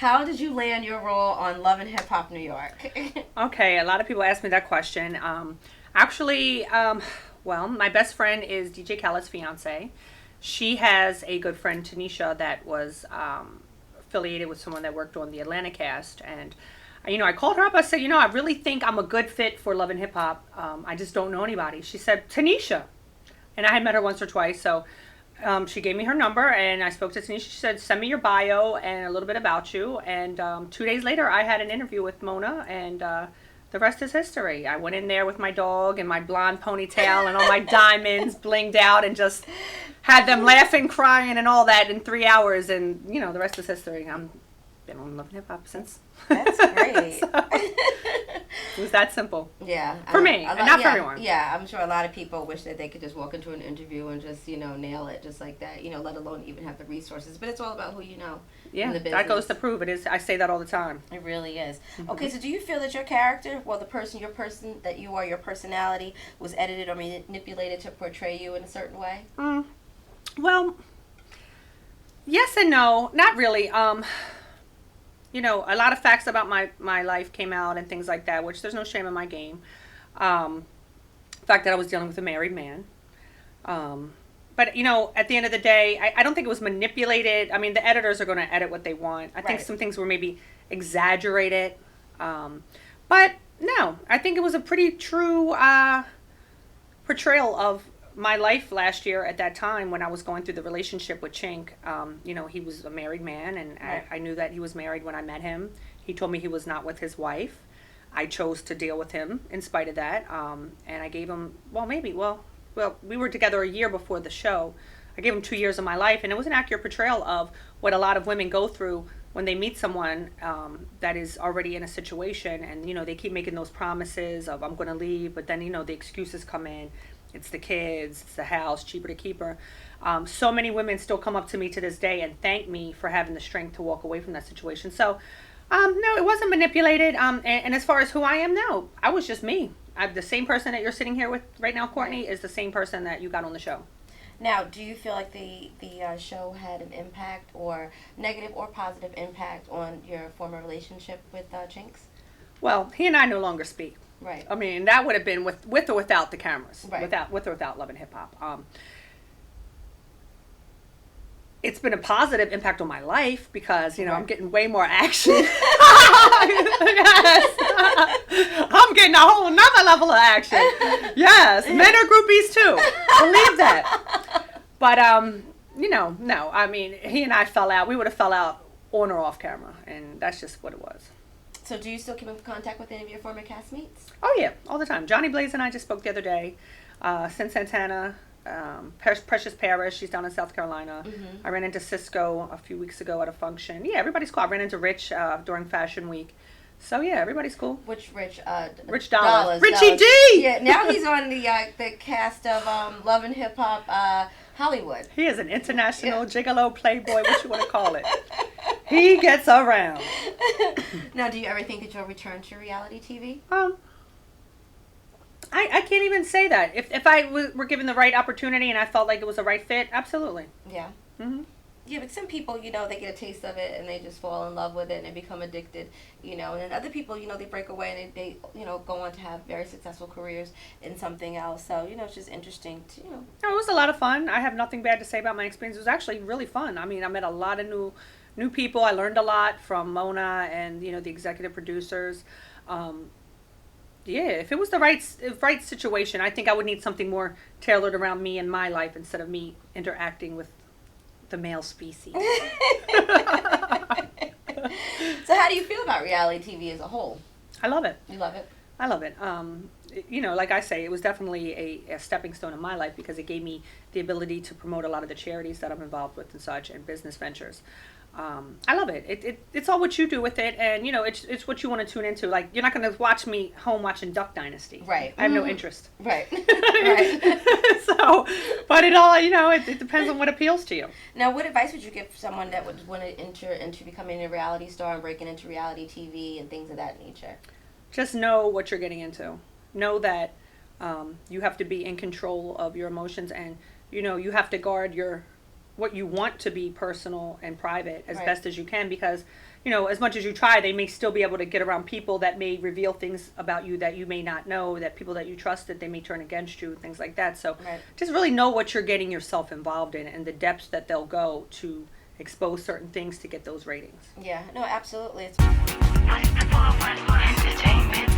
How did you land your role on Love and Hip Hop New York? Okay, a lot of people ask me that question. Actually, well, my best friend is DJ Khaled's fiance. She has a good friend, Tanisha, that was affiliated with someone that worked on the Atlanta cast. And, I called her up. I said, I really think I'm a good fit for Love and Hip Hop. I just don't know anybody. She said, Tanisha. And I had met her once or twice. So she gave me her number and I spoke to Tanisha. She said, send me your bio and a little bit about you. And 2 days later, I had an interview with Mona, and the rest is history. I went in there with my dog and my blonde ponytail and all my diamonds blinged out and just had them laughing, crying, and all that in 3 hours. And, the rest is history. I'm been on Love and Hip Hop since. That's great. So, it was that simple. Yeah. For me, and not for everyone. Yeah, I'm sure a lot of people wish that they could just walk into an interview and just, nail it just like that, let alone even have the resources. But it's all about who you know in the business. That goes to prove it. Is. I say that all the time. It really is. Mm-hmm. Okay, so do you feel that your character, well, that you are, your personality, was edited or manipulated to portray you in a certain way? Well, yes and no. Not really. A lot of facts about my life came out and things like that, which there's no shame in my game. The fact that I was dealing with a married man. But, at the end of the day, I don't think it was manipulated. I mean, the editors are going to edit what they want. I think some things were maybe exaggerated. But, no, I think it was a pretty true portrayal of my life last year at that time when I was going through the relationship with Chink. He was a married man, and I knew that he was married when I met him. He told me he was not with his wife. I chose to deal with him in spite of that. And I gave him, we were together a year before the show. I gave him 2 years of my life, and it was an accurate portrayal of what a lot of women go through when they meet someone that is already in a situation, and, they keep making those promises of, I'm going to leave, but then, the excuses come in. It's the kids, it's the house, cheaper to keep her. So many women still come up to me to this day and thank me for having the strength to walk away from that situation. So, no, it wasn't manipulated. And as far as who I am now, I was just me. The same person that you're sitting here with right now, Courtney, is the same person that you got on the show. Now, do you feel like the show had an impact, or negative or positive impact, on your former relationship with Chinks? Well, he and I no longer speak. Right. I mean, that would have been with or without the cameras. Right. With or without Love and Hip Hop. It's been a positive impact on my life because, I'm getting way more action. Yes. I'm getting a whole nother level of action. Yes. Men are groupies too. Believe that. But, no. I mean, he and I fell out. We would have fell out on or off camera. And that's just what it was. So do you still keep in contact with any of your former castmates? Oh, yeah, all the time. Johnny Blaze and I just spoke the other day. Sin Santana, Precious Paris, she's down in South Carolina. Mm-hmm. I ran into Cisco a few weeks ago at a function. Yeah, everybody's cool. I ran into Rich during Fashion Week. So, yeah, everybody's cool. Which Rich? Rich Dollars. Dollars. Richie D! Yeah, now he's on the cast of Love and Hip Hop Hollywood. He is an international gigolo playboy, what you want to call it. He gets around. Now, do you ever think that you'll return to reality TV? I can't even say that. If I were given the right opportunity and I felt like it was the right fit, absolutely. Yeah. Mm-hmm. Yeah, but some people, they get a taste of it and they just fall in love with it and they become addicted, and then other people, they break away and they go on to have very successful careers in something else. So, it's just interesting to, No, it was a lot of fun. I have nothing bad to say about my experience. It was actually really fun. I mean, I met a lot of new people. I learned a lot from Mona and, the executive producers. If it was the right situation, I think I would need something more tailored around me and my life instead of me interacting with the male species. So how do you feel about reality TV as a whole? I love it. You love it? I love it. Like I say, it was definitely a stepping stone in my life because it gave me the ability to promote a lot of the charities that I'm involved with and such, and business ventures. I love it. It's all what you do with it, and it's what you want to tune into. Like, you're not going to watch me home watching Duck Dynasty. Right. I have no interest. Right. Right. So, but it all it depends on what appeals to you. Now, what advice would you give someone that would want to enter into becoming a reality star and breaking into reality TV and things of that nature? Just know what you're getting into. Know that you have to be in control of your emotions, and you have to guard your what you want to be personal and private as Right. best as you can, because as much as you try, they may still be able to get around people that may reveal things about you that you may not know, that people that you trusted, they may turn against you, things like that. So Right. just really know what you're getting yourself involved in and the depths that they'll go to expose certain things to get those ratings. Yeah, no, absolutely. It's Entertainment.